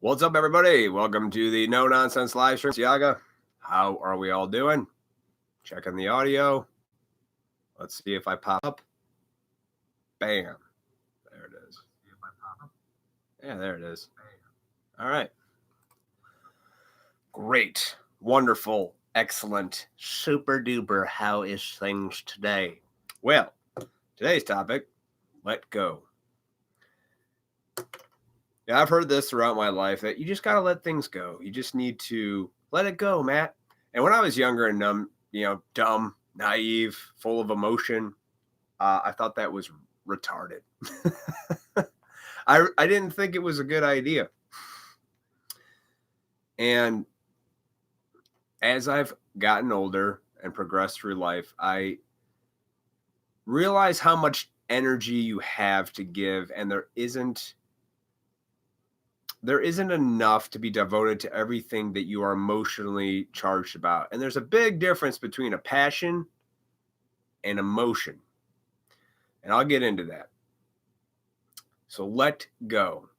What's up, everybody? Welcome to the No Nonsense live stream. Yaga, how are we all doing? Checking the audio. Let's see if I pop up. Bam. There it is. Yeah, there it is. All right. Great. Wonderful. Excellent. Super duper. How is things today? Well, today's topic, let go. Yeah, I've heard this throughout my life that you just got to let things go. You just need to let it go, Matt. And when I was younger and dumb, naive, full of emotion, I thought that was retarded. I didn't think it was a good idea. And as I've gotten older and progressed through life, I realize how much energy you have to give, and there isn't enough to be devoted to everything that you are emotionally charged about. And there's a big difference between a passion and emotion. And I'll get into that. So let go.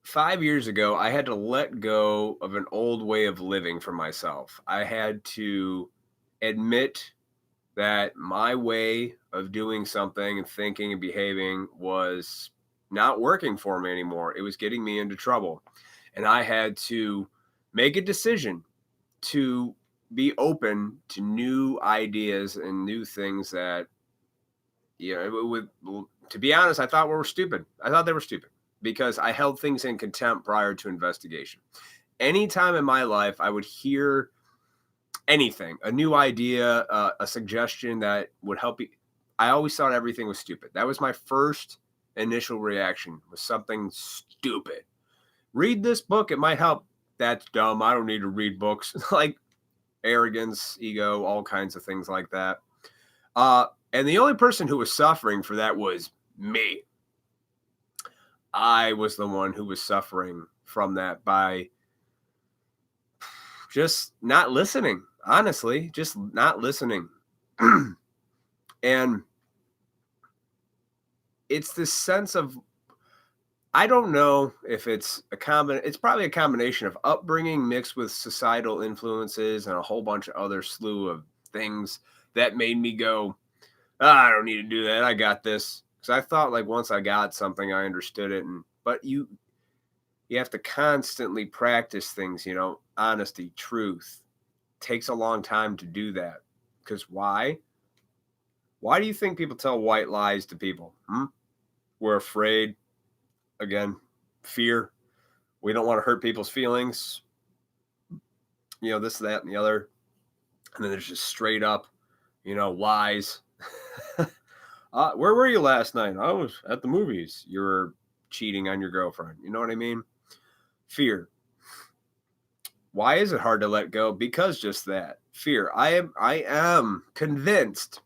5 years ago, I had to let go of an old way of living for myself. I had to admit that my way of doing something and thinking and behaving was not working for me anymore. It was getting me into trouble. And I had to make a decision to be open to new ideas and new things that, to be honest, I thought were stupid. I thought they were stupid because I held things in contempt prior to investigation. Anytime in my life I would hear anything, a new idea, a suggestion that would help you, I always thought everything was stupid. That was my first initial reaction, was something stupid. Read this book, it might help. That's dumb. I don't need to read books. Like arrogance, ego, all kinds of things like that. And the only person who was suffering for that was me. I was the one who was suffering from that by just not listening. Honestly, just not listening. And it's this sense of, I don't know if it's it's probably a combination of upbringing mixed with societal influences and a whole bunch of other slew of things that made me go, I don't need to do that. I got this. Because I thought like once I got something, I understood it. But you have to constantly practice things, honesty, truth. It takes a long time to do that. Because why? Why do you think people tell white lies to people? We're afraid. Again, fear. We don't want to hurt people's feelings. This, that, and the other. And then there's just straight up, lies. Where were you last night? I was at the movies. You were cheating on your girlfriend. You know what I mean? Fear. Why is it hard to let go? Because just that. Fear. I am convinced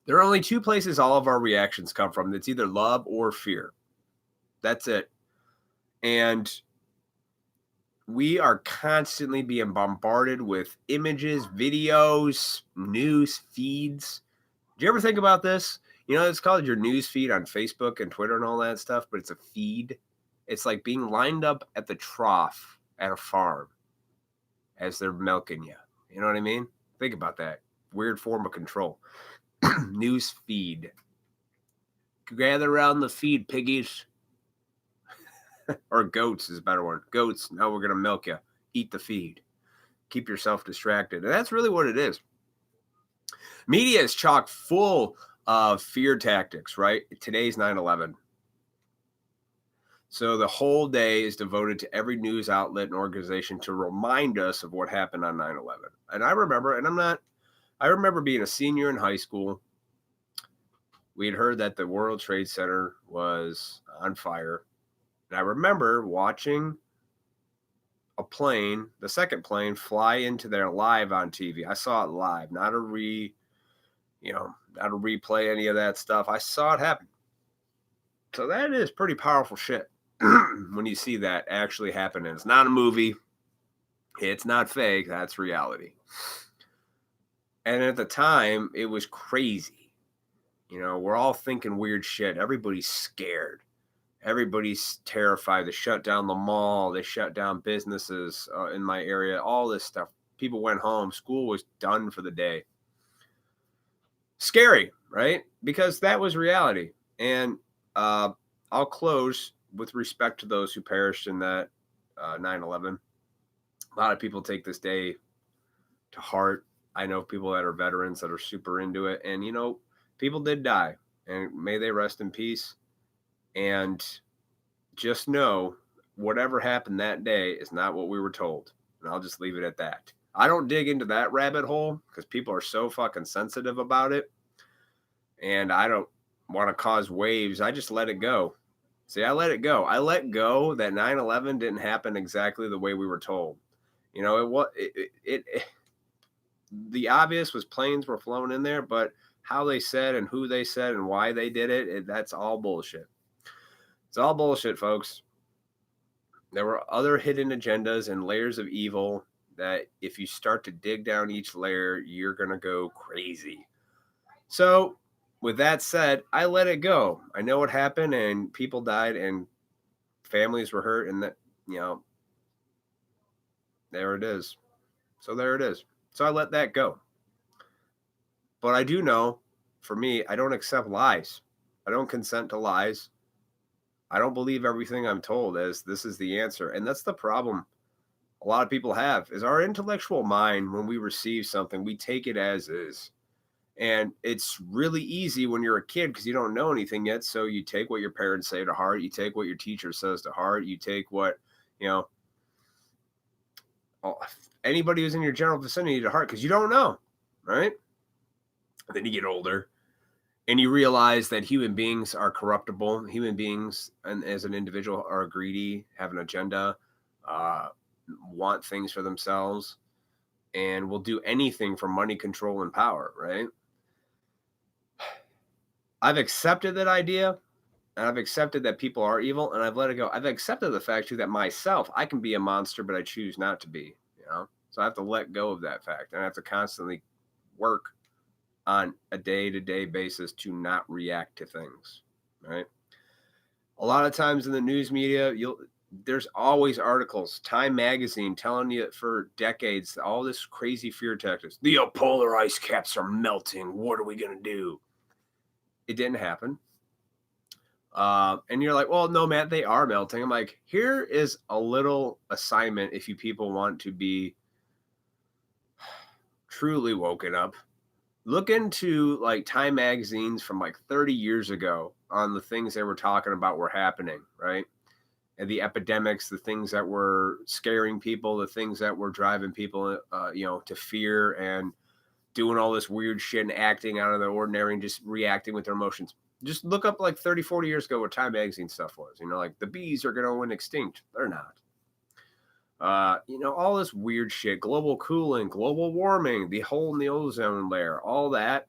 there are only two places all of our reactions come from. It's either love or fear. That's it. And we are constantly being bombarded with images, videos, news feeds. Do you ever think about this? It's called your news feed on Facebook and Twitter and all that stuff, but it's a feed. It's like being lined up at the trough at a farm as they're milking you. You know what I mean? Think about that. Weird form of control. News feed. Gather around the feed, piggies. Or goats is a better one. Goats, now we're going to milk you. Eat the feed. Keep yourself distracted. And that's really what it is. Media is chock full of fear tactics, right? Today's 9/11. So the whole day is devoted to every news outlet and organization to remind us of what happened on 9/11. And I remember being a senior in high school. We had heard that the World Trade Center was on fire. And I remember watching a plane, the second plane, fly into there live on TV. I saw it live, not a replay, any of that stuff. I saw it happen. So that is pretty powerful shit when you see that actually happen. And it's not a movie. It's not fake. That's reality. And at the time, it was crazy. We're all thinking weird shit. Everybody's scared. Everybody's terrified. They shut down the mall. They shut down businesses in my area. All this stuff. People went home. School was done for the day. Scary, right? Because that was reality. And I'll close with respect to those who perished in that 9/11. A lot of people take this day to heart. I know people that are veterans that are super into it. And, people did die. And may they rest in peace. And just know whatever happened that day is not what we were told. And I'll just leave it at that. I don't dig into that rabbit hole because people are so fucking sensitive about it. And I don't want to cause waves. I just let it go. See, I let it go. I let go that 9/11 didn't happen exactly the way we were told. The obvious was planes were flown in there, but how they said and who they said and why they did it, that's all bullshit. It's all bullshit, folks. There were other hidden agendas and layers of evil that if you start to dig down each layer, you're going to go crazy. So, with that said, I let it go. I know what happened and people died and families were hurt and that, there it is. So there it is. So I let that go. But I do know, for me, I don't accept lies. I don't consent to lies. I don't believe everything I'm told as this is the answer. And that's the problem a lot of people have is our intellectual mind, when we receive something, we take it as is. And it's really easy when you're a kid because you don't know anything yet. So you take what your parents say to heart. You take what your teacher says to heart. You take what, anybody who's in your general vicinity to heart because you don't know, right? And then you get older and you realize that human beings are corruptible. Human beings, and as an individual, are greedy, have an agenda, want things for themselves, and will do anything for money, control, and power, right? I've accepted that idea, and I've accepted that people are evil, and I've let it go. I've accepted the fact, too, that myself, I can be a monster, but I choose not to be, So I have to let go of that fact, and I have to constantly work on a day-to-day basis to not react to things, right? A lot of times in the news media, there's always articles, Time Magazine telling you for decades, all this crazy fear tactics. The polar ice caps are melting. What are we going to do? It didn't happen. And you're like, well, no, Matt, they are melting. I'm like, here is a little assignment if you people want to be truly woken up. Look into like Time magazines from like 30 years ago on the things they were talking about were happening, right? And the epidemics, the things that were scaring people, the things that were driving people, to fear and doing all this weird shit and acting out of the ordinary and just reacting with their emotions. Just look up like 30, 40 years ago what Time magazine stuff was. Like the bees are going to went extinct. They're not. All this weird shit, global cooling, global warming, the hole in the ozone layer, all that.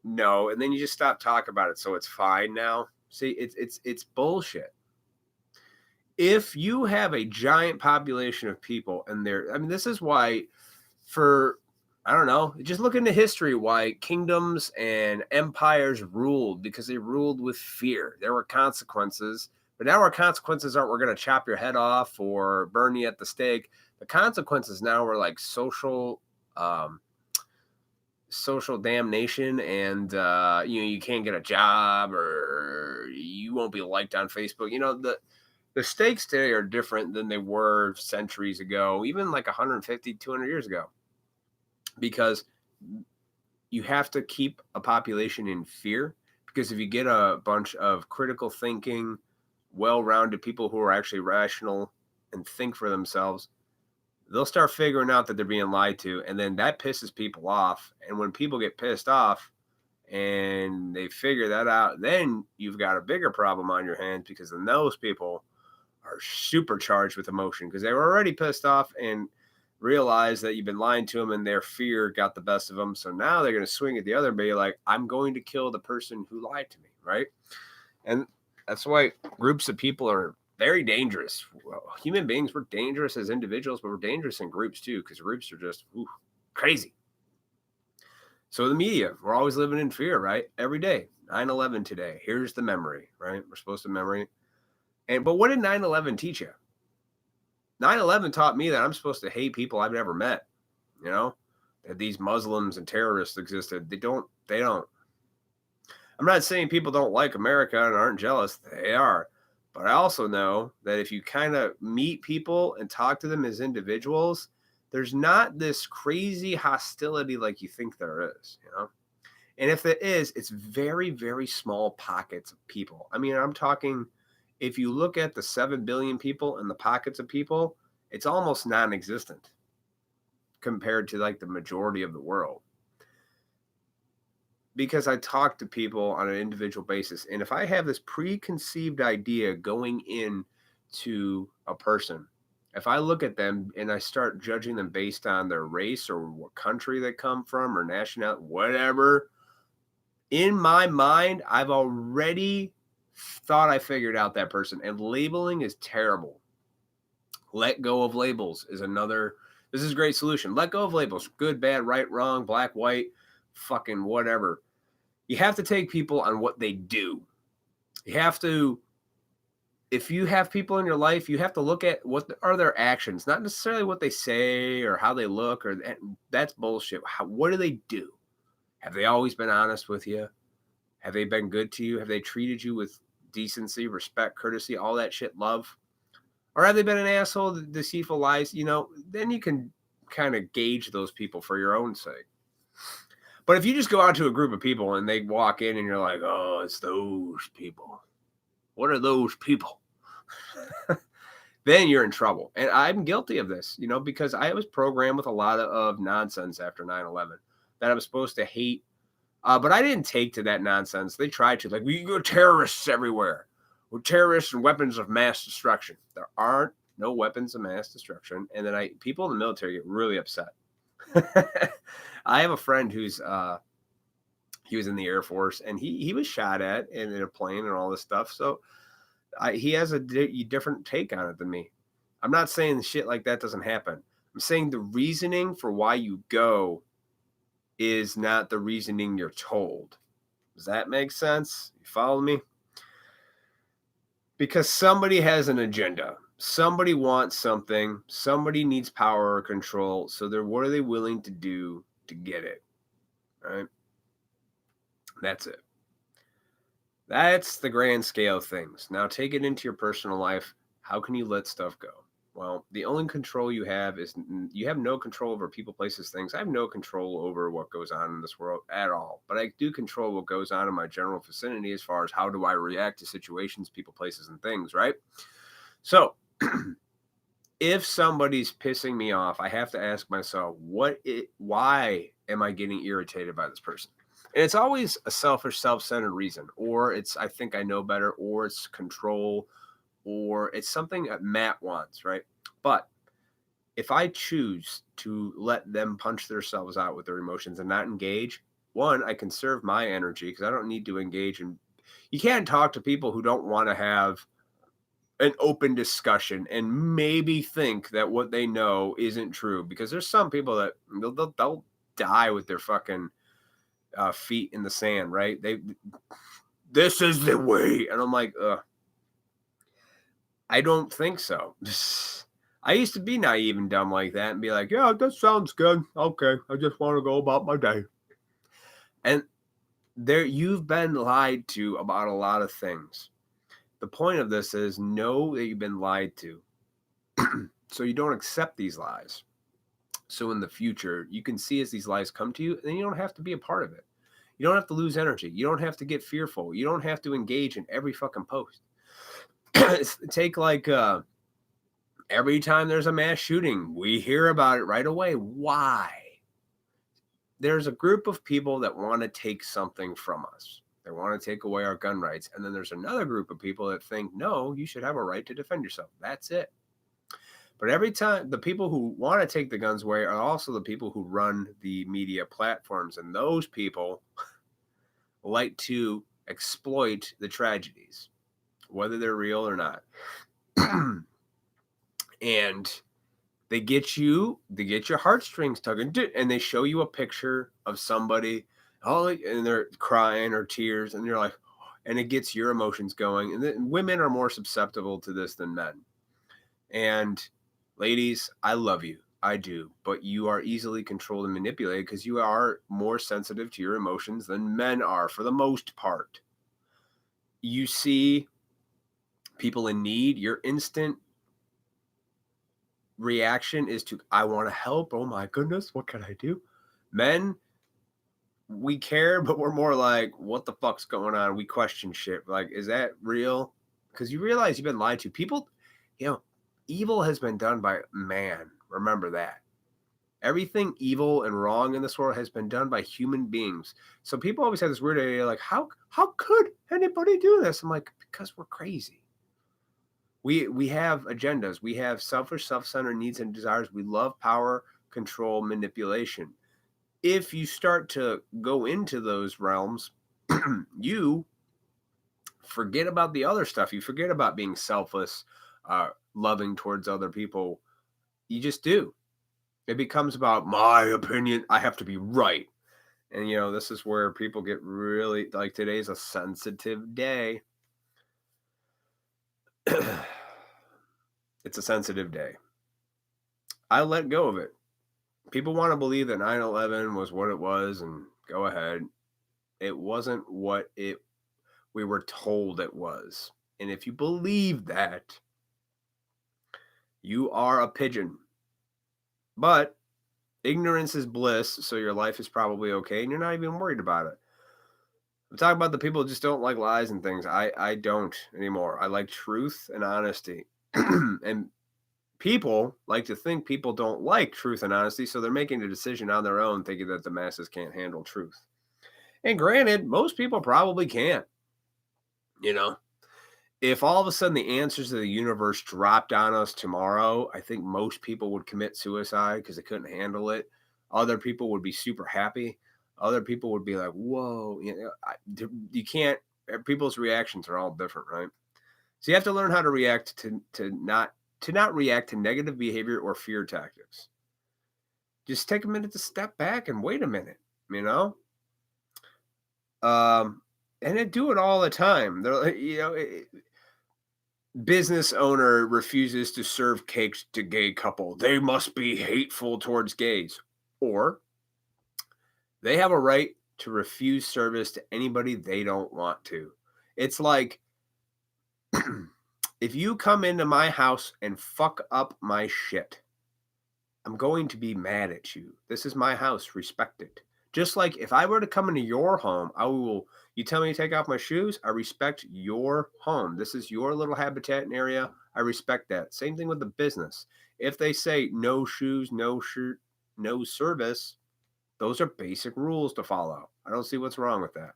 No, and then you just stop talking about it, so it's fine now. See, it's bullshit. If you have a giant population of people and this is why I don't know, just look into history, why kingdoms and empires ruled, because they ruled with fear. There were consequences. But now our consequences aren't we're going to chop your head off or burn you at the stake. The consequences now are like social damnation, and you can't get a job or you won't be liked on Facebook. The stakes today are different than they were centuries ago, even like 150, 200 years ago, because you have to keep a population in fear. Because if you get a bunch of critical thinking, well-rounded people who are actually rational and think for themselves, they'll start figuring out that they're being lied to, and then that pisses people off. And when people get pissed off and they figure that out, then you've got a bigger problem on your hands, because then those people are supercharged with emotion because they were already pissed off and realize that you've been lying to them, and their fear got the best of them. So now they're going to swing at the other bay like, I'm going to kill the person who lied to me, right? And that's why groups of people are very dangerous. Well, human beings, we're dangerous as individuals, but we're dangerous in groups too, because groups are just crazy. So the media, we're always living in fear, right? Every day. 9/11 today. Here's the memory, right? We're supposed to memory. But what did 9/11 teach you? 9/11 taught me that I'm supposed to hate people I've never met. You know, that these Muslims and terrorists existed. They don't. I'm not saying people don't like America and aren't jealous. They are. But I also know that if you kind of meet people and talk to them as individuals, there's not this crazy hostility like you think there is, you know? And if it is, it's very, very small pockets of people. I mean, I'm talking, if you look at the 7 billion people and the pockets of people, it's almost non existent compared to like the majority of the world. Because I talk to people on an individual basis. And if I have this preconceived idea going into a person, if I look at them and I start judging them based on their race or what country they come from or nationality, whatever, in my mind, I've already thought I figured out that person. And labeling is terrible. Let go of labels is another. This is a great solution. Let go of labels. Good, bad, right, wrong, black, white, fucking whatever. You have to take people on what they do. You have to, if you have people in your life, you have to look at what are their actions, not necessarily what they say or how they look, or that's bullshit. What do they do? Have they always been honest with you? Have they been good to you? Have they treated you with decency, respect, courtesy, all that shit, love? Or have they been an asshole, deceitful, lies? You know, then you can kind of gauge those people for your own sake. But if you just go out to a group of people and they walk in and you're like, oh, it's those people. What are those people? Then you're in trouble. And I'm guilty of this, you know, because I was programmed with a lot of nonsense after 9/11 that I was supposed to hate. But I didn't take to that nonsense. They tried to. Like, we go terrorists everywhere. We're terrorists and weapons of mass destruction. There aren't no weapons of mass destruction. And then people in the military get really upset. I have a friend who's he was in the Air Force and he was shot at in a plane and all this stuff. So he has a different take on it than me. I'm not saying shit like that doesn't happen. I'm saying the reasoning for why you go is not the reasoning you're told. Does that make sense? You follow me? Because somebody has an agenda. Somebody wants something. Somebody needs power or control. So what are they willing to do to get it? Right? That's it. That's the grand scale of things. Now take it into your personal life. How can you let stuff go? Well, the only control you have is you have no control over people, places, things. I have no control over what goes on in this world at all. But I do control what goes on in my general vicinity as far as how do I react to situations, people, places, and things, right? So if somebody's pissing me off, I have to ask myself, why am I getting irritated by this person? And it's always a selfish, self-centered reason, or it's I think I know better, or it's control, or it's something that Matt wants, right? But if I choose to let them punch themselves out with their emotions and not engage, one, I conserve my energy because I don't need to engage. And you can't talk to people who don't want to have an open discussion and maybe think that what they know isn't true, because there's some people that they'll die with their fucking feet in the sand, right? This is the way. And I'm like, I don't think so. I used to be naive and dumb like that and be like, yeah, that sounds good. Okay, I just want to go about my day. And you've been lied to about a lot of things. The point of this is know that you've been lied to so you don't accept these lies. So in the future, you can see as these lies come to you, and you don't have to be a part of it. You don't have to lose energy. You don't have to get fearful. You don't have to engage in every fucking post. Take like every time there's a mass shooting, we hear about it right away. Why? There's a group of people that want to take something from us. They want to take away our gun rights. And then there's another group of people that think, no, you should have a right to defend yourself. That's it. But every time, the people who want to take the guns away are also the people who run the media platforms. And those people like to exploit the tragedies, whether they're real or not. And they get your heartstrings tugged, and they show you a picture of somebody, and they're crying or tears, and you're like, and it gets your emotions going. And then women are more susceptible to this than men. And ladies, I love you. I do. But you are easily controlled and manipulated because you are more sensitive to your emotions than men are for the most part. You see people in need, your instant reaction is to, I want to help. Oh my goodness, what can I do? Men, we care, but we're more like, what the fuck's going on? We question shit. Like, is that real? Because you realize you've been lied to. People, evil has been done by man. Remember that. Everything evil and wrong in this world has been done by human beings. So people always have this weird idea, like, how could anybody do this? I'm like, because we're crazy. We have agendas. We have selfish, self-centered needs and desires. We love power, control, manipulation. If you start to go into those realms, you forget about the other stuff. You forget about being selfless, loving towards other people. You just do. It becomes about my opinion. I have to be right. And, this is where people get really, like, today's a sensitive day. It's a sensitive day. I let go of it. People want to believe that 9/11 was what it was, and go ahead. It wasn't what we were told it was. And if you believe that, you are a pigeon. But ignorance is bliss, so your life is probably okay, and you're not even worried about it. I'm talking about the people who just don't like lies and things. I don't anymore. I like truth and honesty. And people like to think people don't like truth and honesty, so they're making a decision on their own, thinking that the masses can't handle truth. And granted, most people probably can't. If all of a sudden the answers to the universe dropped on us tomorrow, I think most people would commit suicide because they couldn't handle it. Other people would be super happy. Other people would be like, whoa, you can't, people's reactions are all different, right? So you have to learn how to react to not react to negative behavior or fear tactics. Just take a minute to step back and wait a minute, and do it all the time. They're business owner refuses to serve cakes to gay couple. They must be hateful towards gays. Or they have a right to refuse service to anybody they don't want to. It's like, if you come into my house and fuck up my shit, I'm going to be mad at you. This is my house. Respect it. Just like if I were to come into your home, you tell me to take off my shoes, I respect your home. This is your little habitat and area. I respect that. Same thing with the business. If they say no shoes, no shirt, no service, those are basic rules to follow. I don't see what's wrong with that.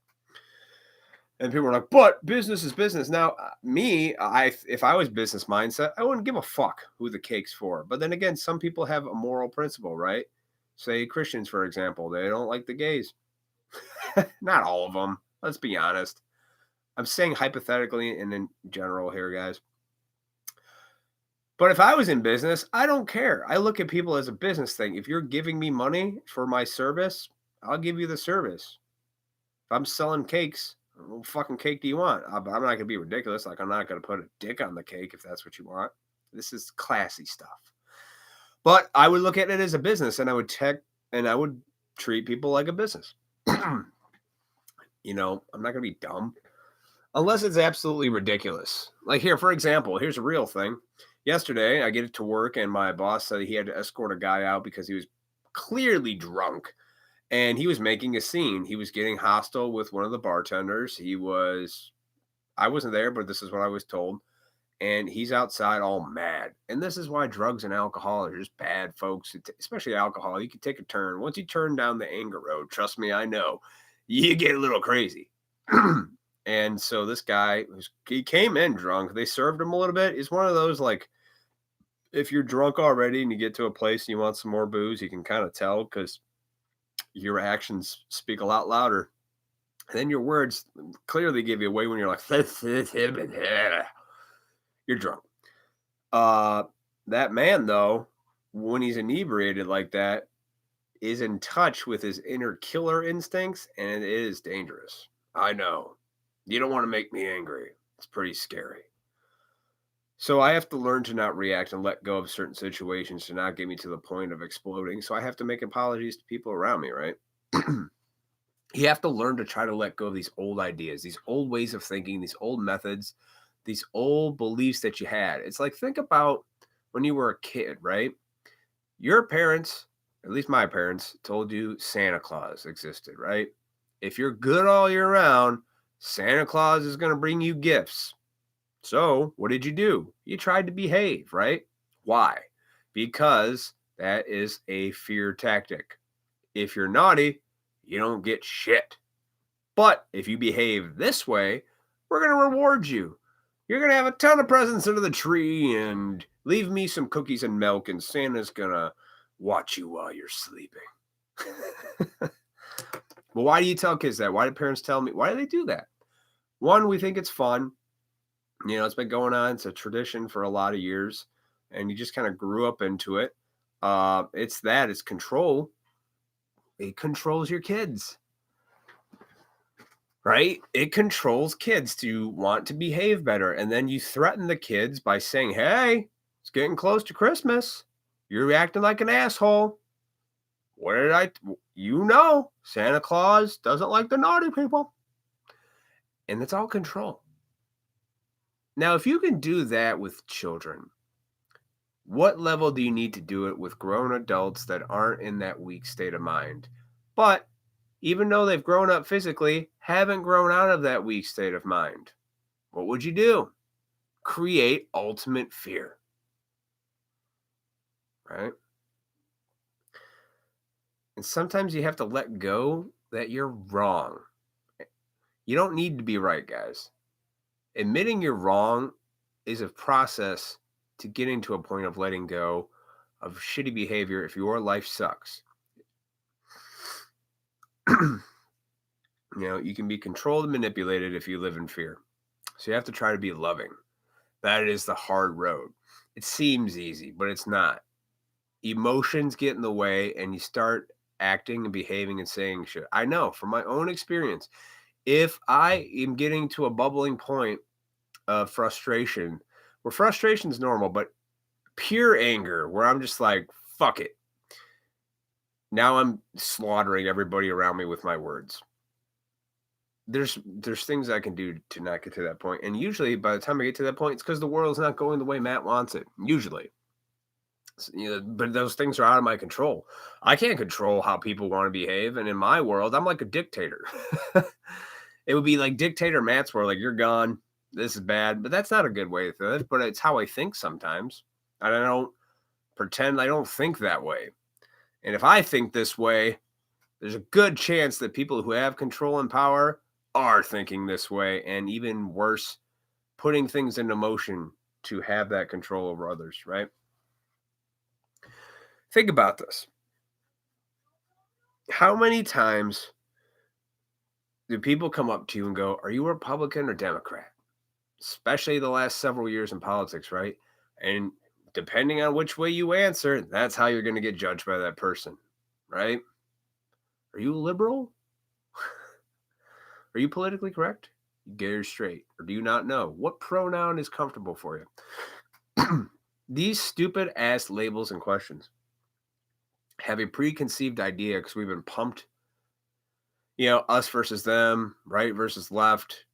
And people are like, but business is business. Now, if I was business mindset, I wouldn't give a fuck who the cake's for. But then again, some people have a moral principle, right? Say Christians, for example, they don't like the gays. Not all of them. Let's be honest. I'm saying hypothetically and in general here, guys. But if I was in business, I don't care. I look at people as a business thing. If you're giving me money for my service, I'll give you the service. If I'm selling cakes, what fucking cake do you want? I'm not going to be ridiculous. Like, I'm not going to put a dick on the cake if that's what you want. This is classy stuff. But I would look at it as a business, and I would treat people like a business. I'm not going to be dumb. Unless it's absolutely ridiculous. Like here, for example, here's a real thing. Yesterday, I get to work, and my boss said he had to escort a guy out because he was clearly drunk. And he was making a scene. He was getting hostile with one of the bartenders. I wasn't there, but this is what I was told. And he's outside all mad. And this is why drugs and alcohol are just bad, folks. Especially alcohol. You can take a turn. Once you turn down the anger road, trust me, I know, you get a little crazy. And so this guy, he came in drunk. They served him a little bit. It's one of those, like, if you're drunk already and you get to a place and you want some more booze, you can kind of tell because your actions speak a lot louder. And then your words clearly give you away when you're like, you're drunk. That man, though, when he's inebriated like that, is in touch with his inner killer instincts, and it is dangerous. I know. You don't want to make me angry. It's pretty scary. So I have to learn to not react and let go of certain situations to not get me to the point of exploding. So I have to make apologies to people around me, right? You have to learn to try to let go of these old ideas, these old ways of thinking, these old methods, these old beliefs that you had. It's like, think about when you were a kid, right? Your parents, at least my parents, told you Santa Claus existed, right? If you're good all year round, Santa Claus is going to bring you gifts. So, what did you do? You tried to behave, right? Why? Because that is a fear tactic. If you're naughty, you don't get shit. But if you behave this way, we're going to reward you. You're going to have a ton of presents under the tree and leave me some cookies and milk, and Santa's going to watch you while you're sleeping. Well, why do you tell kids that? Why do parents tell me? Why do they do that? One, we think it's fun. You know, it's been going on. It's a tradition for a lot of years, and you just kind of grew up into it. It's control. It controls your kids, right? It controls kids to want to behave better. And then you threaten the kids by saying, hey, it's getting close to Christmas. You're acting like an asshole. Santa Claus doesn't like the naughty people. And it's all control. Now, if you can do that with children, what level do you need to do it with grown adults that aren't in that weak state of mind? But even though they've grown up physically, haven't grown out of that weak state of mind. What would you do? Create ultimate fear. Right? And sometimes you have to let go that you're wrong. You don't need to be right, guys. Admitting you're wrong is a process to getting to a point of letting go of shitty behavior if your life sucks. You can be controlled and manipulated if you live in fear. So you have to try to be loving. That is the hard road. It seems easy, but it's not. Emotions get in the way and you start acting and behaving and saying shit. I know from my own experience, if I am getting to a bubbling point of frustration, where frustration is normal, but pure anger, where I'm just like, fuck it. Now I'm slaughtering everybody around me with my words. There's things I can do to not get to that point. And usually by the time I get to that point, it's because the world's not going the way Matt wants it. Usually. But those things are out of my control. I can't control how people want to behave. And in my world, I'm like a dictator. It would be like dictator Matt's world, like, you're gone. This is bad. But that's not a good way to live. But it's how I think sometimes. And I don't pretend I don't think that way. And if I think this way, there's a good chance that people who have control and power are thinking this way, and even worse, putting things into motion to have that control over others, right? Think about this. How many times do people come up to you and go, are you a Republican or Democrat? Especially the last several years in politics, right? And depending on which way you answer, that's how you're going to get judged by that person, right? Are you a liberal? Are you politically correct? Get her straight. Or do you not know? What pronoun is comfortable for you? These stupid ass labels and questions have a preconceived idea because we've been pumped, us versus them, right versus left,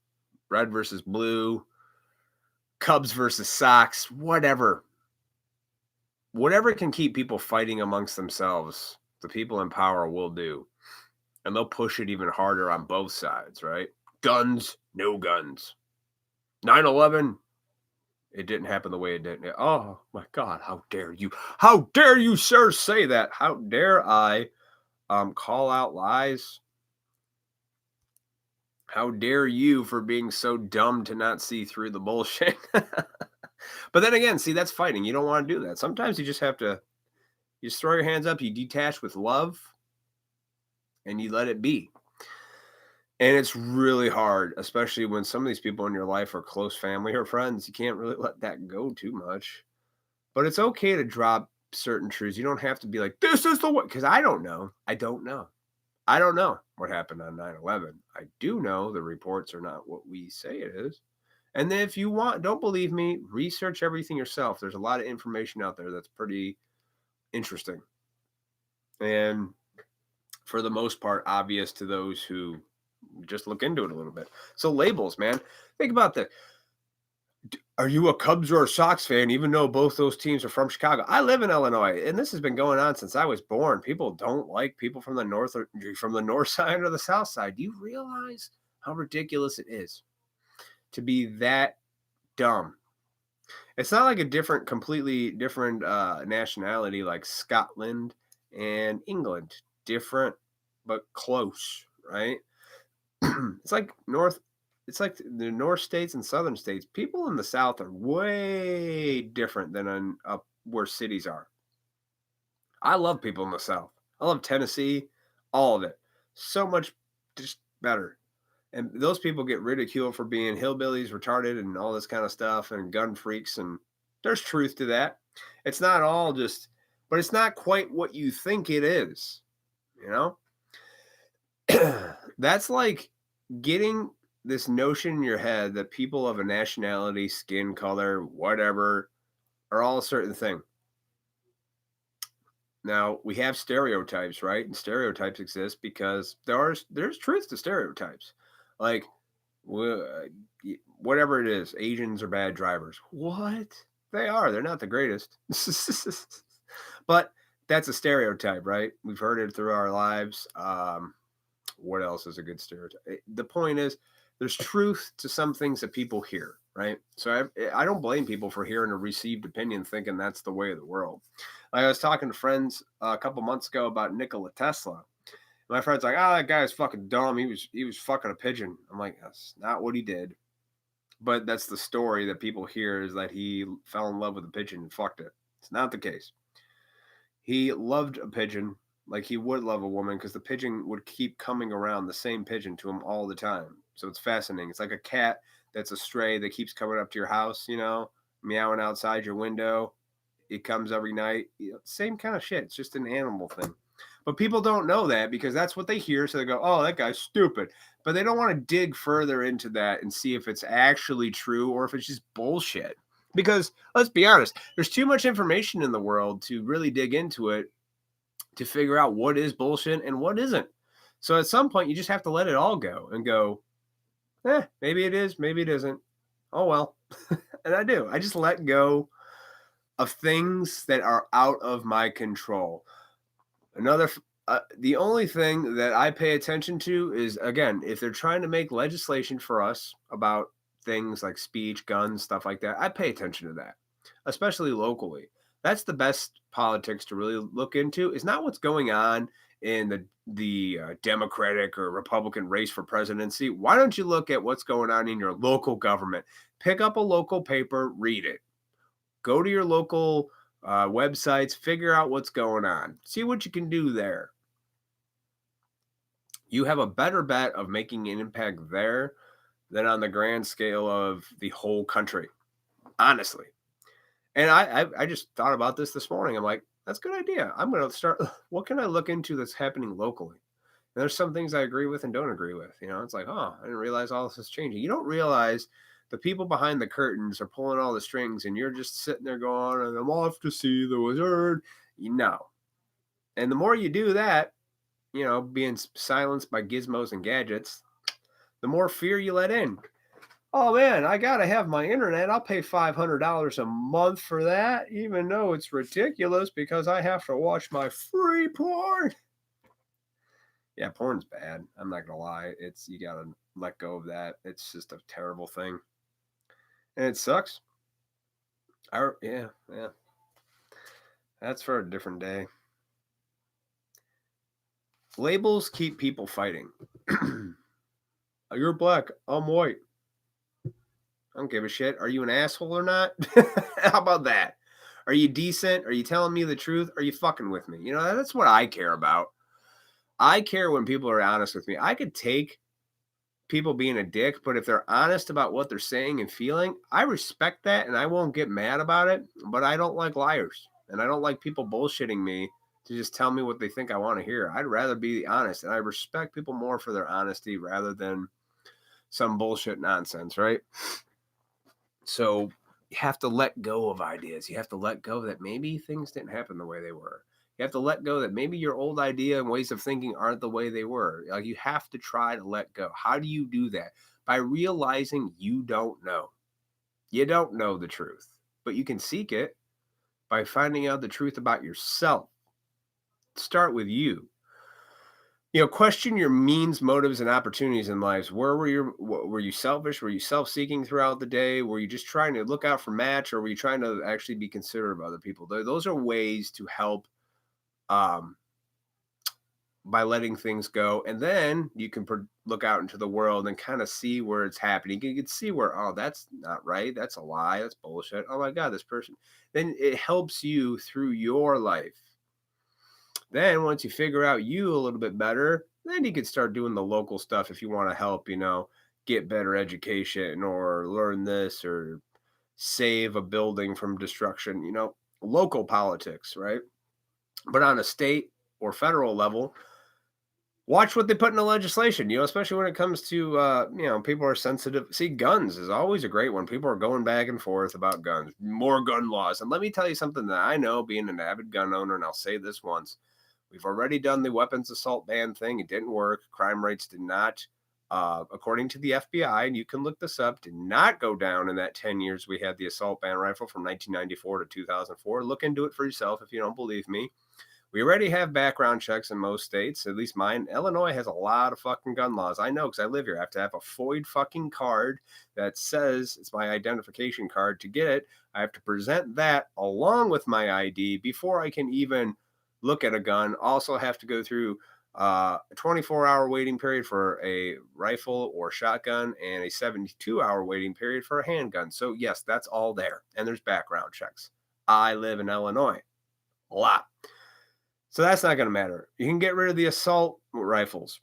red versus blue, Cubs versus Sox, whatever. Whatever can keep people fighting amongst themselves, the people in power will do. And they'll push it even harder on both sides, right? Guns, no guns. 9/11, it didn't happen the way it did. Oh, my God, how dare you? How dare you, sir, say that? How dare I call out lies? How dare you for being so dumb to not see through the bullshit? But then again, see, that's fighting. You don't want to do that. Sometimes you just have to, you just throw your hands up, you detach with love, and you let it be. And it's really hard, especially when some of these people in your life are close family or friends. You can't really let that go too much. But it's okay to drop certain truths. You don't have to be like, this is the way, because I don't know. I don't know. I don't know what happened on 9/11. I do know the reports are not what we say it is. And then if you don't believe me, research everything yourself. There's a lot of information out there that's pretty interesting. And for the most part, obvious to those who just look into it a little bit. So labels, man. Think about that. Are you a Cubs or a Sox fan, even though both those teams are from Chicago? I live in Illinois, and this has been going on since I was born. People don't like people from the north or from the north side or the south side. Do you realize how ridiculous it is to be that dumb? It's not like a completely different nationality like Scotland and England. Different, but close, right? It's like the North states and Southern states. People in the South are way different than up where cities are. I love people in the South. I love Tennessee, all of it. So much just better. And those people get ridiculed for being hillbillies, retarded, and all this kind of stuff, and gun freaks. And there's truth to that. It's not all just, but it's not quite what you think it is. You know, that's like getting this notion in your head that people of a nationality, skin color, whatever, are all a certain thing. Now we have stereotypes, right? And stereotypes exist because there's truth to stereotypes. Like whatever it is, Asians are bad drivers. What? They are. They're not the greatest. But that's a stereotype, right? We've heard it through our lives. What else is a good stereotype? The point is, there's truth to some things that people hear, right? So I don't blame people for hearing a received opinion thinking that's the way of the world. Like I was talking to friends a couple months ago about Nikola Tesla. My friend's like, "Oh, that guy's fucking dumb. He was fucking a pigeon." I'm like, "That's not what he did." But that's the story that people hear, is that he fell in love with a pigeon and fucked it. It's not the case. He loved a pigeon like he would love a woman, because the pigeon would keep coming around, the same pigeon, to him all the time. So it's fascinating. It's like a cat that's a stray that keeps coming up to your house, meowing outside your window. It comes every night. Same kind of shit. It's just an animal thing. But people don't know that because that's what they hear. So they go, "Oh, that guy's stupid." But they don't want to dig further into that and see if it's actually true or if it's just bullshit. Because let's be honest, there's too much information in the world to really dig into it to figure out what is bullshit and what isn't. So at some point, you just have to let it all go and go, maybe it is, maybe it isn't. Oh, well. And I do. I just let go of things that are out of my control. The only thing that I pay attention to is, again, if they're trying to make legislation for us about things like speech, guns, stuff like that, I pay attention to that, especially locally. That's the best politics to really look into, is not what's going on in the Democratic or Republican race for presidency. Why don't you look at what's going on in your local government? Pick up a local paper, read it. Go to your local websites, figure out what's going on. See what you can do there. You have a better bet of making an impact there than on the grand scale of the whole country, honestly. And I just thought about this morning. I'm like, that's a good idea. I'm going to start. What can I look into that's happening locally? And there's some things I agree with and don't agree with. It's like, oh, I didn't realize all this is changing. You don't realize the people behind the curtains are pulling all the strings, and you're just sitting there going, "And I'm off to see the wizard." And the more you do that, being silenced by gizmos and gadgets, the more fear you let in. "Oh man, I gotta have my internet. I'll pay $500 a month for that, even though it's ridiculous because I have to watch my free porn." Yeah, porn's bad. I'm not gonna lie. You gotta let go of that. It's just a terrible thing, and it sucks. Yeah. That's for a different day. Labels keep people fighting. You're black. I'm white. I don't give a shit. Are you an asshole or not? How about that? Are you decent? Are you telling me the truth? Are you fucking with me? That's what I care about. I care when people are honest with me. I could take people being a dick, but if they're honest about what they're saying and feeling, I respect that and I won't get mad about it. But I don't like liars, and I don't like people bullshitting me to just tell me what they think I want to hear. I'd rather be honest, and I respect people more for their honesty rather than some bullshit nonsense, right? So you have to let go of ideas. You have to let go that maybe things didn't happen the way they were. You have to let go that maybe your old idea and ways of thinking aren't the way they were. Like, you have to try to let go. How do you do that? By realizing you don't know. You don't know the truth, but you can seek it by finding out the truth about yourself. Start with you. Question your means, motives, and opportunities in life. Were you selfish? Were you self-seeking throughout the day? Were you just trying to look out for match, or were you trying to actually be considerate of other people? Those are ways to help by letting things go, and then you can look out into the world and kind of see where it's happening. You can see where, oh, that's not right. That's a lie. That's bullshit. Oh my God, this person. Then it helps you through your life. Then once you figure out you a little bit better, then you can start doing the local stuff if you want to help, get better education or learn this or save a building from destruction, local politics, right? But on a state or federal level, watch what they put in the legislation, especially when it comes to, people are sensitive. See, guns is always a great one. People are going back and forth about guns, more gun laws. And let me tell you something that I know, being an avid gun owner, and I'll say this once. We've already done the weapons assault ban thing. It didn't work. Crime rates did not, according to the FBI, and you can look this up, did not go down in that 10 years we had the assault ban rifle from 1994 to 2004. Look into it for yourself if you don't believe me. We already have background checks in most states, at least mine. Illinois has a lot of fucking gun laws. I know because I live here. I have to have a FOID fucking card that says it's my identification card. To get it, I have to present that along with my ID before I can even look at a gun. Also have to go through a 24-hour waiting period for a rifle or shotgun and a 72-hour waiting period for a handgun. So yes, that's all there. And there's background checks. I live in Illinois. A lot. So that's not going to matter. You can get rid of the assault rifles.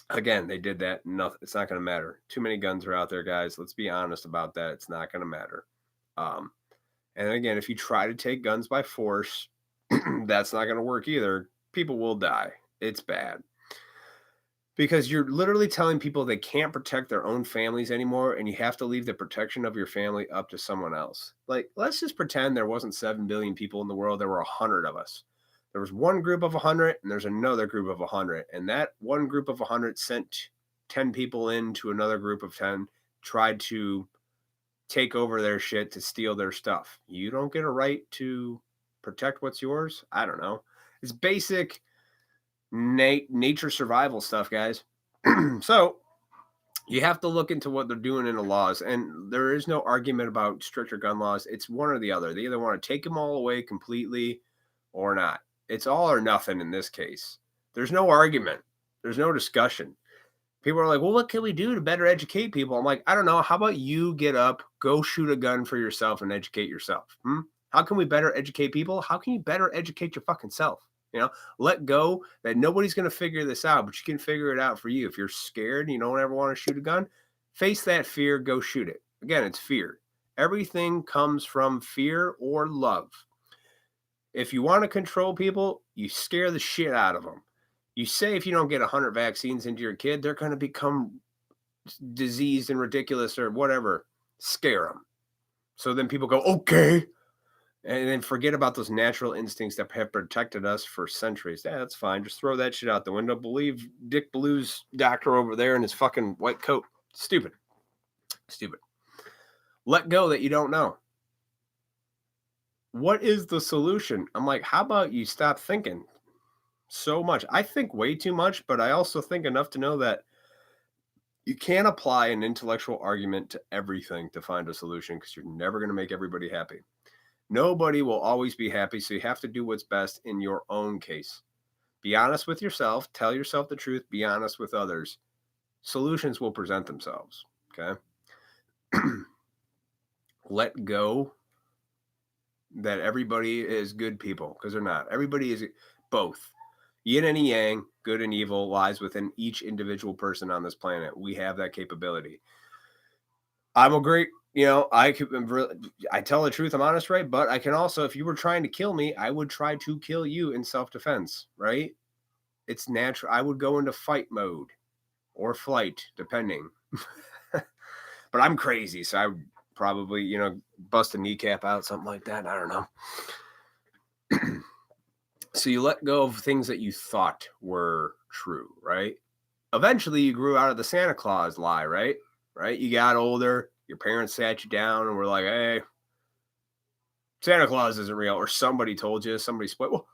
Again, they did that. Nothing. It's not going to matter. Too many guns are out there, guys. Let's be honest about that. It's not going to matter. And again, if you try to take guns by force, that's not going to work either. People will die. It's bad. Because you're literally telling people they can't protect their own families anymore, and you have to leave the protection of your family up to someone else. Like, let's just pretend there wasn't 7 billion people in the world. There were 100 of us. There was one group of 100, and there's another group of 100. And that one group of 100 sent 10 people into another group of 10, tried to take over their shit to steal their stuff. You don't get a right to protect what's yours? I don't know. It's basic nature survival stuff, guys. So you have to look into what they're doing in the laws, and there is no argument about stricter gun laws. It's one or the other. They either want to take them all away completely or not. It's all or nothing in this case. There's no argument. There's no discussion. People are like, well, what can we do to better educate people? I'm like, I don't know. How about you get up, go shoot a gun for yourself and educate yourself? How can we better educate people? How can you better educate your fucking self? Let go that nobody's going to figure this out, but you can figure it out for you. If you're scared and you don't ever want to shoot a gun, face that fear, go shoot it. Again, it's fear. Everything comes from fear or love. If you want to control people, you scare the shit out of them. You say if you don't get 100 vaccines into your kid, they're going to become diseased and ridiculous or whatever. Scare them. So then people go, okay. And then forget about those natural instincts that have protected us for centuries. Yeah, that's fine. Just throw that shit out the window. Believe Dick Blue's doctor over there in his fucking white coat. Stupid. Let go that you don't know. What is the solution? I'm like, how about you stop thinking so much? I think way too much, but I also think enough to know that you can't apply an intellectual argument to everything to find a solution because you're never going to make everybody happy. Nobody will always be happy, so you have to do what's best in your own case. Be honest with yourself. Tell yourself the truth. Be honest with others. Solutions will present themselves, okay? Let go that everybody is good people, because they're not. Everybody is both. Yin and yang, good and evil, lies within each individual person on this planet. We have that capability. I'm a great I tell the truth, I'm honest, right? But I can also, if you were trying to kill me, I would try to kill you in self-defense, right? It's natural. I would go into fight mode or flight, depending. But I'm crazy, so I would probably, bust a kneecap out, something like that. I don't know. So you let go of things that you thought were true, right? Eventually, you grew out of the Santa Claus lie, right? Right? You got older. Your parents sat you down and were like, "Hey, Santa Claus isn't real," or somebody told you, somebody split. Well,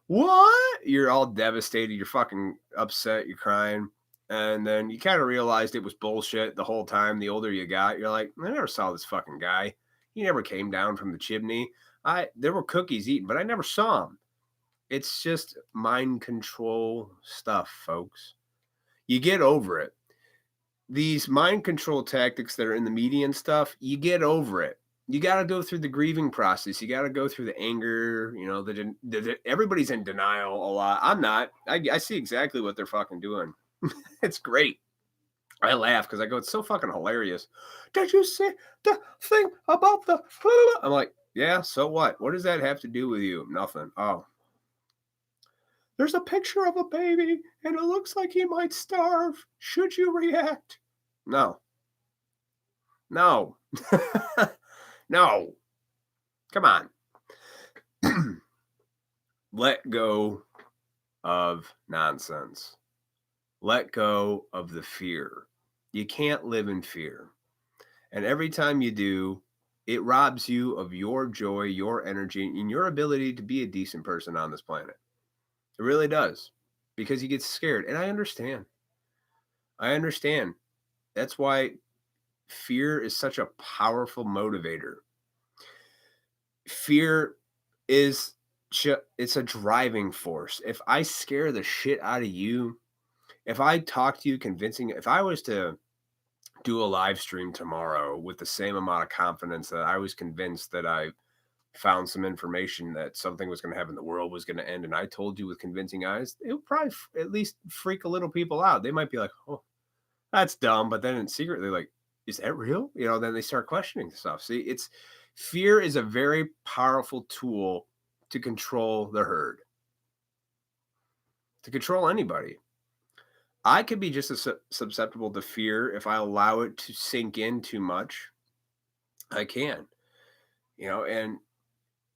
what? You're all devastated. You're fucking upset. You're crying. And then you kind of realized it was bullshit the whole time. The older you got, you're like, I never saw this fucking guy. He never came down from the chimney. There were cookies eaten, but I never saw him. It's just mind control stuff, folks. You get over it. These mind control tactics that are in the media and stuff, you get over it. You got to go through the grieving process. You got to go through the anger. Everybody's in denial a lot. I'm not. I see exactly what they're fucking doing. It's great. I laugh because I go, it's so fucking hilarious. Did you see the thing about the? I'm like, yeah. So what? What does that have to do with you? Nothing. Oh, there's a picture of a baby and it looks like he might starve. Should you react? No. No. No. Come on. Let go of nonsense. Let go of the fear. You can't live in fear. And every time you do, it robs you of your joy, your energy, and your ability to be a decent person on this planet. It really does. Because you get scared. And I understand. That's why fear is such a powerful motivator. Fear is it's a driving force. If I scare the shit out of you, if I talk to you convincing, if I was to do a live stream tomorrow with the same amount of confidence that I was convinced that I found some information that something was going to happen, the world was going to end, and I told you with convincing eyes, it would probably at least freak a little people out. They might be like, oh, that's dumb. But then in secret, they're like, is that real? Then they start questioning stuff. See, fear is a very powerful tool to control the herd, to control anybody. I could be just as susceptible to fear if I allow it to sink in too much. I can, and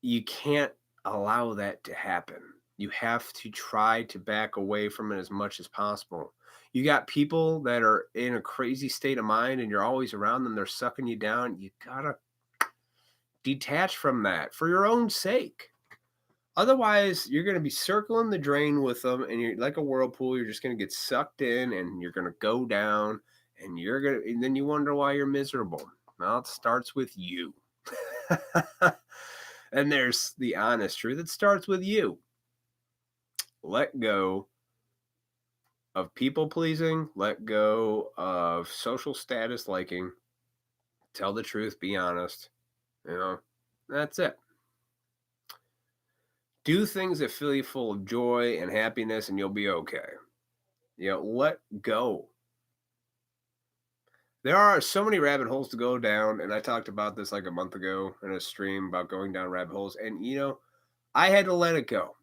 you can't allow that to happen. You have to try to back away from it as much as possible. You got people that are in a crazy state of mind and you're always around them. They're sucking you down. You gotta detach from that for your own sake. Otherwise, you're going to be circling the drain with them and you're like a whirlpool. You're just going to get sucked in and you're going to go down and then you wonder why you're miserable. Well, it starts with you. And there's the honest truth. It starts with you. Let go of people pleasing. Let go of social status liking. Tell the truth. Be honest. That's it. Do things that fill you full of joy and happiness and you'll be okay. Let go. There are so many rabbit holes to go down, and I talked about this like a month ago in a stream about going down rabbit holes, and I had to let it go.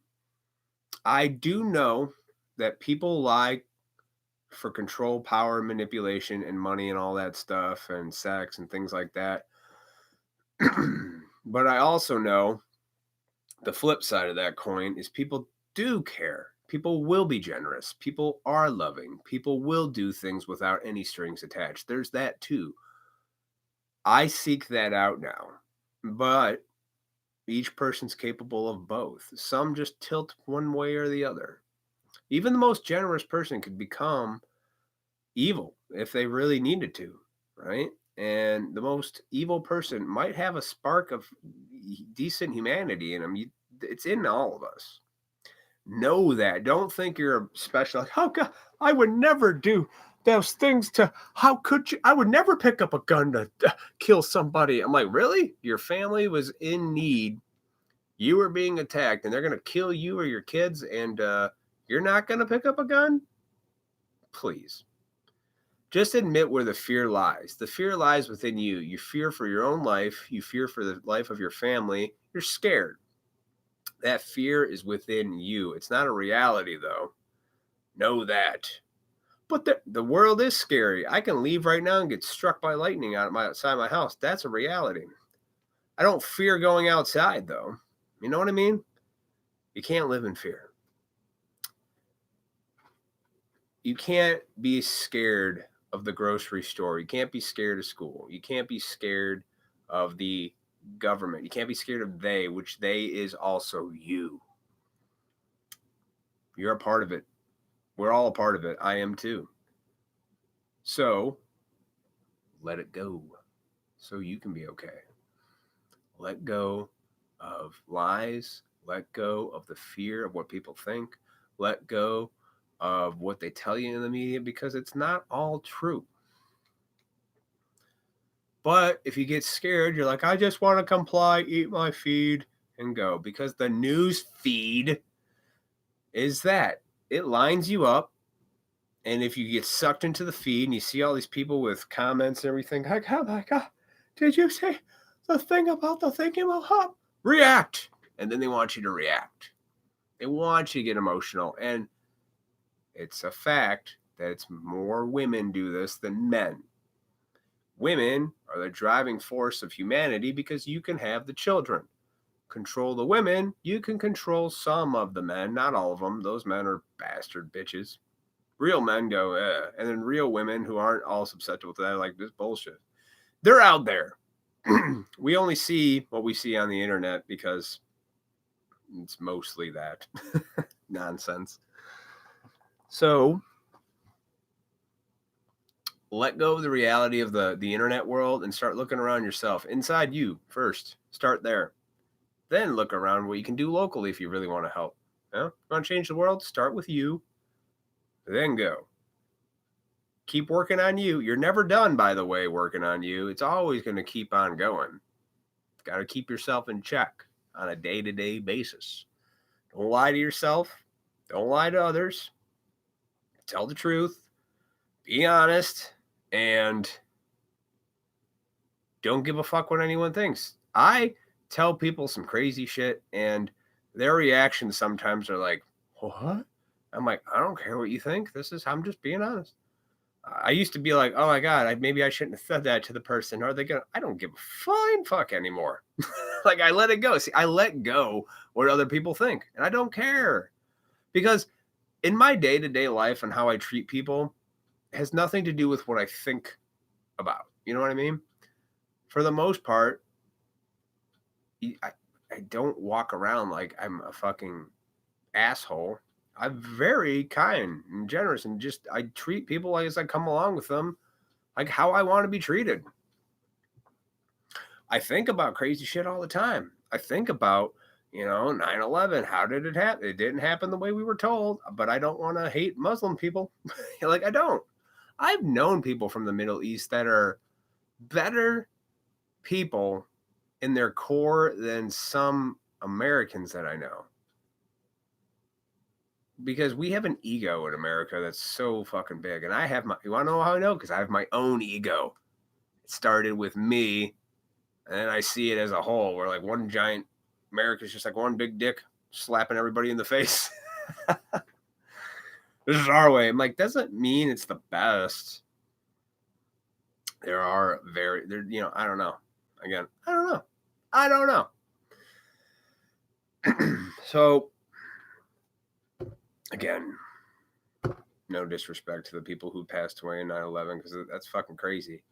I do know that people lie for control, power, manipulation, and money and all that stuff, and sex and things like that. But I also know the flip side of that coin is people do care. People will be generous. People are loving. People will do things without any strings attached. There's that too. I seek that out now. But each person's capable of both. Some just tilt one way or the other. Even the most generous person could become evil if they really needed to, right? And the most evil person might have a spark of decent humanity in them. It's in all of us. Know that. Don't think you're special. Like, oh God, I would never do those things how could you? I would never pick up a gun to kill somebody. I'm like, really? Your family was in need. You were being attacked and they're going to kill you or your kids and you're not going to pick up a gun? Please. Just admit where the fear lies. The fear lies within you. You fear for your own life. You fear for the life of your family. You're scared. That fear is within you. It's not a reality, though. Know that. But the world is scary. I can leave right now and get struck by lightning outside my house. That's a reality. I don't fear going outside, though. You know what I mean? You can't live in fear. You can't be scared of the grocery store. You can't be scared of school. You can't be scared of the government. You can't be scared of they, which they is also you. You're a part of it. We're all a part of it. I am too. So let it go so you can be okay. Let go of lies. Let go of the fear of what people think. Let go of what they tell you in the media, because it's not all true. But if you get scared, you're like, I just want to comply, eat my feed, and go. Because the news feed is that. It lines you up. And if you get sucked into the feed and you see all these people with comments and everything, like, oh my God, did you say the thing about the thinking will help? React. And then they want you to react. They want you to get emotional. And it's a fact that it's more women do this than men. Women are the driving force of humanity because you can have the children. Control the women, you can control some of the men, not all of them. Those men are bastard bitches. Real men go, eh. And then real women who aren't all susceptible to that are like, this bullshit. They're out there. We only see what we see on the internet because it's mostly that nonsense. So let go of the reality of the internet world and start looking around yourself. Inside you first. Start there. Then look around what you can do locally if you really want to help. You want to change the world? Start with you. Then go. Keep working on you. You're never done, by the way, working on you. It's always going to keep on going. Got to keep yourself in check on a day-to-day basis. Don't lie to yourself. Don't lie to others. Tell the truth. Be honest. And don't give a fuck what anyone thinks. I tell people some crazy shit, and their reactions sometimes are like, what? I'm like, I don't care what you think. I'm just being honest. I used to be like, oh my God, maybe I shouldn't have said that to the person. Or I don't give a flying fuck anymore. Like, I let it go. See, I let go what other people think, and I don't care. Because in my day-to-day life and how I treat people, it has nothing to do with what I think about. You know what I mean? For the most part, I don't walk around like I'm a fucking asshole. I'm very kind and generous, and just I treat people like as I come along with them, like how I want to be treated. I think about crazy shit all the time. I think about, 9/11. How did it happen? It didn't happen the way we were told, but I don't want to hate Muslim people. Like, I don't. I've known people from the Middle East that are better people in their core than some Americans that I know. Because we have an ego in America that's so fucking big. And you want to know how I know? Because I have my own ego. It started with me, and then I see it as a whole, where like America's just like one big dick slapping everybody in the face. This is our way. I'm like, doesn't mean it's the best. There are I don't know. Again, I don't know. So, again, no disrespect to the people who passed away in 9/11, because that's fucking crazy.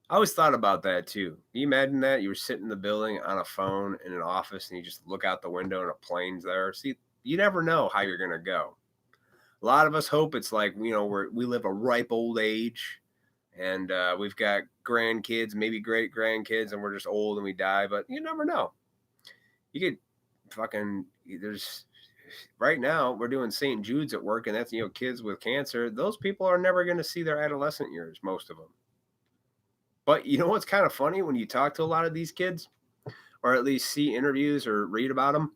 I always thought about that too. Can you imagine that? You were sitting in the building on a phone in an office and you just look out the window and a plane's there. See, you never know how you're going to go. A lot of us hope it's like, we live a ripe old age and we've got grandkids, maybe great grandkids, and we're just old and we die. But you never know. You could right now we're doing St. Jude's at work, and that's, kids with cancer. Those people are never going to see their adolescent years, most of them. But you know what's kind of funny when you talk to a lot of these kids, or at least see interviews or read about them?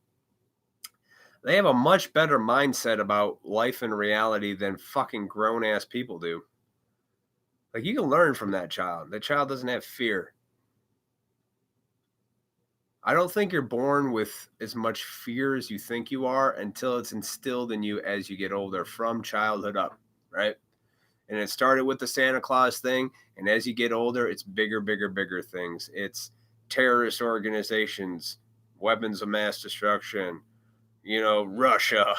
They have a much better mindset about life and reality than fucking grown-ass people do. Like, you can learn from that child. That child doesn't have fear. I don't think you're born with as much fear as you think you are until it's instilled in you as you get older from childhood up, right? And it started with the Santa Claus thing. And as you get older, it's bigger, bigger, bigger things. It's terrorist organizations, weapons of mass destruction, Russia.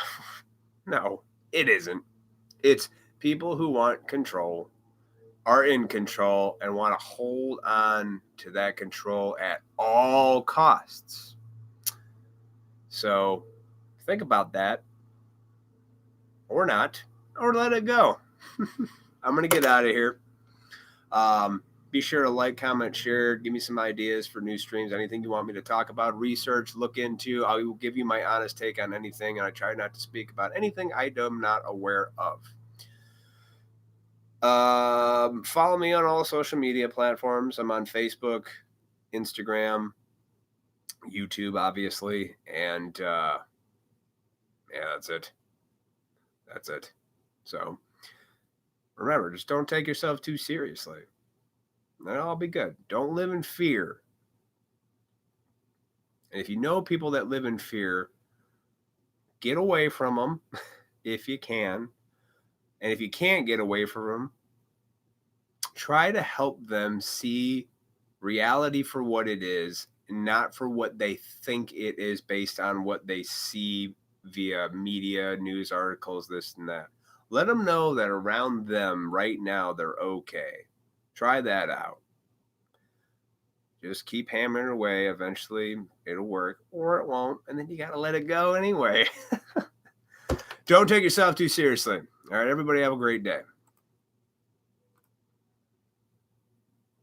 No, it isn't. It's people who want control, are in control, and want to hold on to that control at all costs. So think about that, or not, or let it go. I'm going to get out of here. Be sure to like, comment, share, give me some ideas for new streams, anything you want me to talk about, research, look into. I will give you my honest take on anything, and I try not to speak about anything I am not aware of. Follow me on all social media platforms. I'm on Facebook, Instagram, YouTube, obviously, and yeah, that's it. That's it. So remember, just don't take yourself too seriously. And it'll all be good. Don't live in fear. And if you know people that live in fear, get away from them if you can. And if you can't get away from them, try to help them see reality for what it is, and not for what they think it is based on what they see via media, news articles, this and that. Let them know that around them right now, they're okay. Try that out. Just keep hammering away. Eventually, it'll work, or it won't, and then you got to let it go anyway. Don't take yourself too seriously. All right, everybody have a great day.